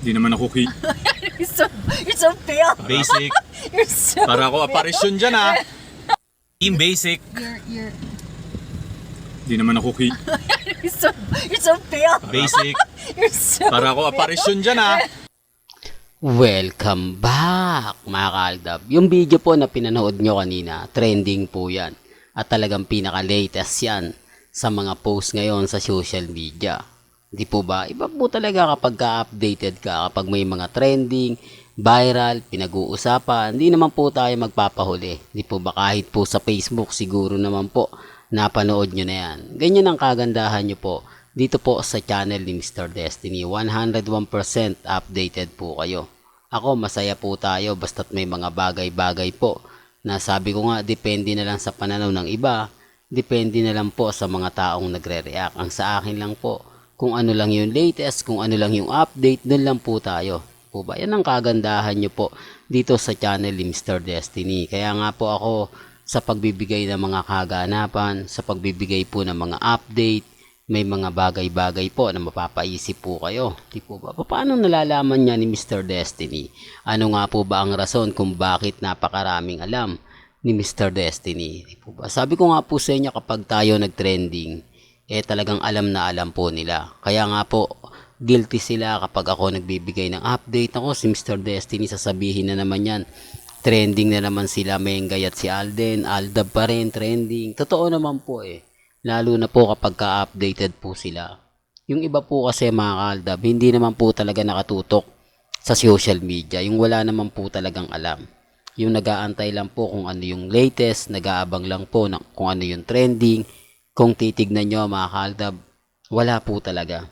Di naman ako You're so pale. Basic. You're so Para ako aparisyon dyan ah. Team Basic. You're Di naman ako you're so pale. Basic. You're so Para ako aparisyon dyan ah. Welcome back mga kaaldab. Yung video po na pinanood nyo kanina, trending po yan. At talagang pinaka-latest yan sa mga post ngayon sa social media. Di po ba? Iba po talaga kapag ka-updated ka, kapag may mga trending, viral, pinag-uusapan, hindi naman po tayo magpapahuli. Di po ba? Kahit po sa Facebook, siguro naman po, napanood nyo na yan. Ganyan ang kagandahan nyo po dito po sa channel ni Mr. Destiny. 101% updated po kayo. Ako, masaya po tayo basta't may mga bagay-bagay po na sabi ko nga, depende na lang sa pananaw ng iba, depende na lang po sa mga taong nagre-react. Ang sa akin lang po, kung ano lang yung latest, kung ano lang yung update, doon lang po tayo. Po ba? Yan ang kagandahan nyo po dito sa channel ni Mr. Destiny. Kaya nga po ako sa pagbibigay ng mga kaganapan, sa pagbibigay po ng mga update, may mga bagay-bagay po na mapapaisip po kayo. Di po ba? Paano nalalaman niya ni Mr. Destiny? Ano nga po ba ang rason kung bakit napakaraming alam ni Mr. Destiny? Di po ba? Sabi ko nga po sa inyo kapag tayo nag-trending, talagang alam na alam po nila. Kaya nga po, guilty sila kapag ako nagbibigay ng update. Ako, si Mr. Destiny, sasabihin na naman yan. Trending na naman sila, Mengay at si Alden. Aldab pa rin, trending. Totoo naman po Lalo na po kapag ka-updated po sila. Yung iba po kasi mga kaaldab, hindi naman po talaga nakatutok sa social media. Yung wala naman po talagang alam. Yung nag-aantay lang po kung ano yung latest, nag-aabang lang po kung ano yung trending. Kung titignan nyo mga kaaldab, wala po talaga.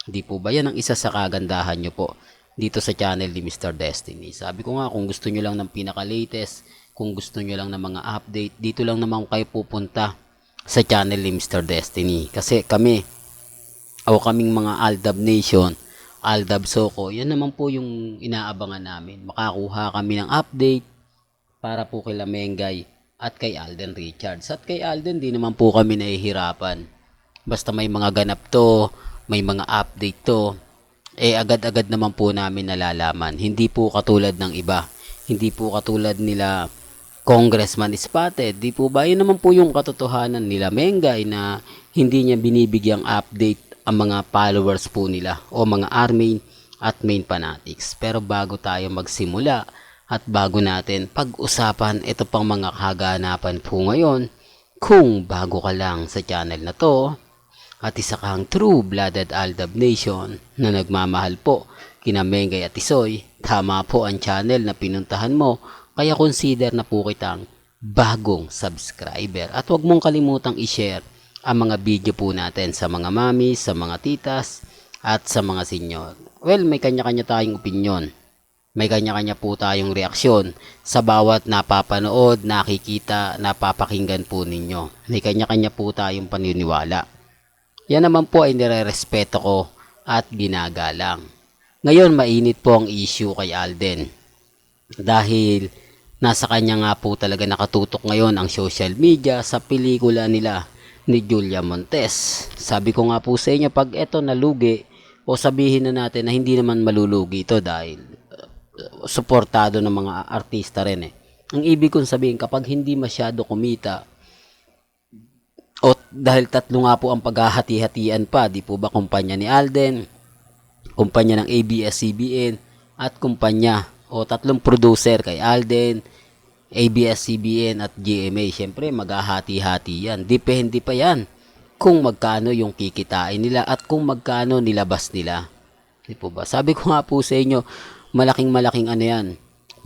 Di po ba? Yan ang isa sa kagandahan nyo po dito sa channel ni Mr. Destiny. Sabi ko nga, kung gusto nyo lang ng pinaka-latest, kung gusto nyo lang ng mga update, dito lang naman kayo pupunta sa channel ni Mr. Destiny. Kasi kaming mga Aldab Nation, Aldab Soko, yan naman po yung inaabangan namin. Makakuha kami ng update para po kay Mengay at kay Alden Richards. At kay Alden, di naman po kami nahihirapan. Basta may mga ganap to, may mga update to, agad-agad naman po namin nalalaman. Hindi po katulad ng iba. Hindi po katulad nila Congressman Spotted. Di po ba? Yun naman po yung katotohanan nila Mengay na hindi niya binibigyang update ang mga followers po nila o mga army at main fanatics. Pero bago tayo magsimula at bago natin pag-usapan ito pang mga kaganapan po ngayon, kung bago ka lang sa channel na to at isa kang true-blooded Aldab Nation na nagmamahal po kina Mengay at Tisoy, tama po ang channel na pinuntahan mo. Kaya consider na po kitang bagong subscriber. At huwag mong kalimutang i-share ang mga video po natin sa mga mami, sa mga titas, at sa mga senyor. Well, may kanya-kanya tayong opinyon. May kanya-kanya po tayong reaksyon sa bawat napapanood, nakikita, napapakinggan po ninyo. May kanya-kanya po tayong paniniwala. Yan naman po ay nire-respeto ko at ginagalang. Ngayon, mainit po ang issue kay Alden. Dahil nasa kanya nga po talaga nakatutok ngayon ang social media sa pelikula nila ni Julia Montes. Sabi ko nga po sa inyo, pag eto nalugi, o sabihin na natin na hindi naman malulugi ito dahil suportado ng mga artista rin Ang ibig kong sabihin, kapag hindi masyado kumita, o dahil tatlo nga po ang paghahati-hatian pa, di po ba kumpanya ni Alden, kumpanya ng ABS-CBN, at kumpanya o tatlong producer kay Alden, ABS-CBN at GMA. Siyempre, maghahati-hati yan. Depende pa yan kung magkano yung kikitain nila at kung magkano nilabas nila. Di po ba? Sabi ko nga po sa inyo, malaking-malaking ano yan.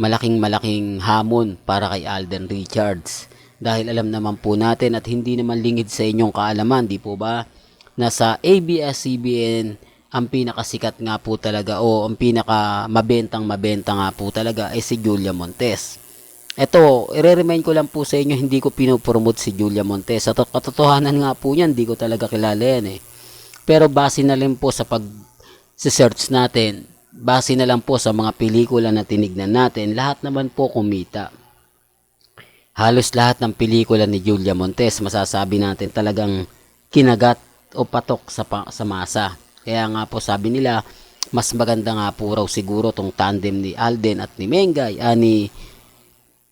Malaking-malaking hamon para kay Alden Richards. Dahil alam naman po natin at hindi naman lingid sa inyong kaalaman, di po ba? Nasa ABS-CBN, ang pinakasikat nga po talaga o ang pinaka mabenta nga po talaga ay si Julia Montes. Ito, i-remind ko lang po sa inyo, hindi ko pinopromote si Julia Montes. At katotohanan nga po yan, hindi ko talaga kilala yan Pero base na lang po sa pag-search natin, base na lang po sa mga pelikula na tinignan natin, lahat naman po kumita. Halos lahat ng pelikula ni Julia Montes, masasabi natin talagang kinagat o patok sa masa. Kaya nga po sabi nila, mas maganda nga po raw siguro tong tandem ni Alden at ni Mengay, ni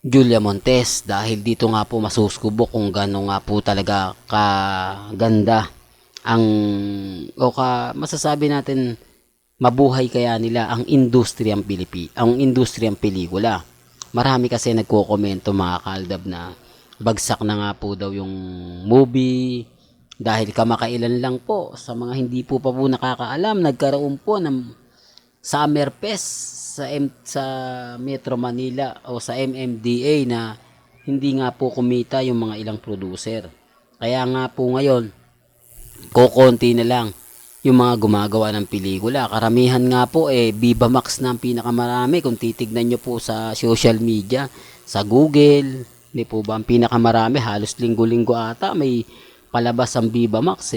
Julia Montes, dahil dito nga po masusubok kung gaano nga po talaga kaganda ang masasabi natin mabuhay kaya nila ang industriyang pelikula. Marami kasi nagko-komento mga kaaldab na bagsak na nga po daw yung movie dahil kamakailan lang po sa mga hindi po pa po nakakaalam, nagkaroon po ng Summer Fest sa Metro Manila o sa MMDA na hindi nga po kumita yung mga ilang producer. Kaya nga po ngayon, kokonti na lang yung mga gumagawa ng pelikula. Karamihan nga po Viva Max na ang pinakamarami. Kung titignan nyo po sa social media, sa Google, hindi po ba ang pinakamarami, halos linggo-linggo ata may palabas ang Viva Max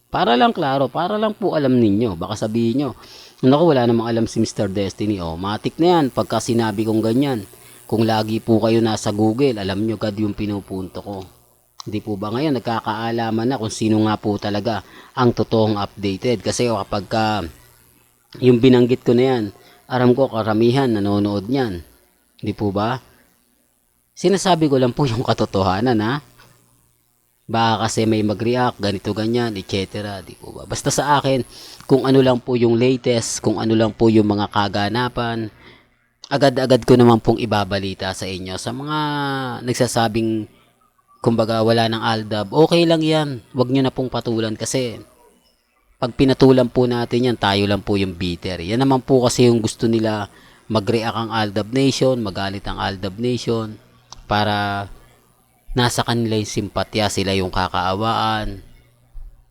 Para lang klaro, para lang po alam ninyo. Baka sabihin nyo, naku, wala namang alam si Mr. Destiny. Matik na yan pagka sinabi kong ganyan. Kung lagi po kayo nasa Google, alam nyo agad yung pinupunto ko. Hindi po ba ngayon nagkakaalaman na kung sino nga po talaga ang totoong updated? Kasi kapag yung binanggit ko na yan, aram ko karamihan nanonood niyan. Hindi po ba? Sinasabi ko lang po yung katotohanan Baka kasi may mag-react, ganito ganyan, etc. Di po ba? Basta sa akin, kung ano lang po yung latest, kung ano lang po yung mga kaganapan, agad-agad ko naman pong ibabalita sa inyo. Sa mga nagsasabing kumbaga wala ng Aldab, okay lang yan. Huwag nyo na pong patulan kasi pag pinatulan po natin yan, tayo lang po yung bitter. Yan naman po kasi yung gusto nila, mag-react ang Aldab Nation, magalit ang Aldab Nation para nasa kanila yung simpatya, sila yung kakaawaan.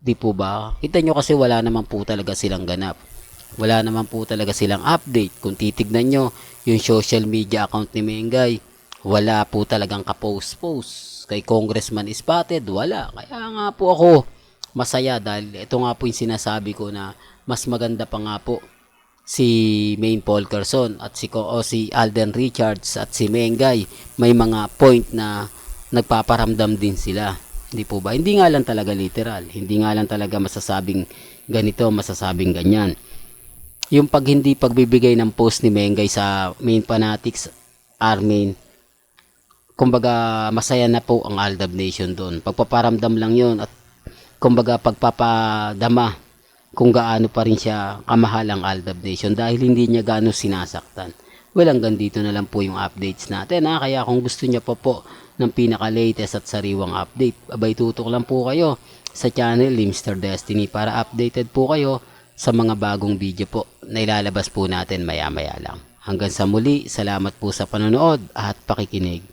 Di po ba? Kita nyo kasi wala naman po talaga silang ganap. Wala naman po talaga silang update. Kung titignan nyo yung social media account ni Mengay, wala po talagang ka-post-post. Kay Congressman Spotted, wala. Kaya nga po ako masaya dahil ito nga po yung sinasabi ko na mas maganda pa nga po si Maine Polkerson at si Alden Richards at si Mengay. May mga point na nagpaparamdam din sila. Hindi po ba? Hindi nga lang talaga literal. Hindi nga lang talaga masasabing ganito, masasabing ganyan. Yung hindi pagbibigay ng post ni Mengay sa Maine Fanatics Army, kumbaga masaya na po ang Aldab Nation doon. Pagpaparamdam lang yun at kumbaga pagpapadama kung gaano pa rin siya kamahal ang Aldab Nation dahil hindi niya gaano sinasaktan. Well, hanggang dito na lang po yung updates natin Kaya kung gusto niya po ng pinaka-latest at sariwang update, abay tutok lang po kayo sa channel ni Mr. Destiny para updated po kayo sa mga bagong video po na ilalabas po natin maya-maya lang. Hanggang sa muli, salamat po sa panonood at pakikinig.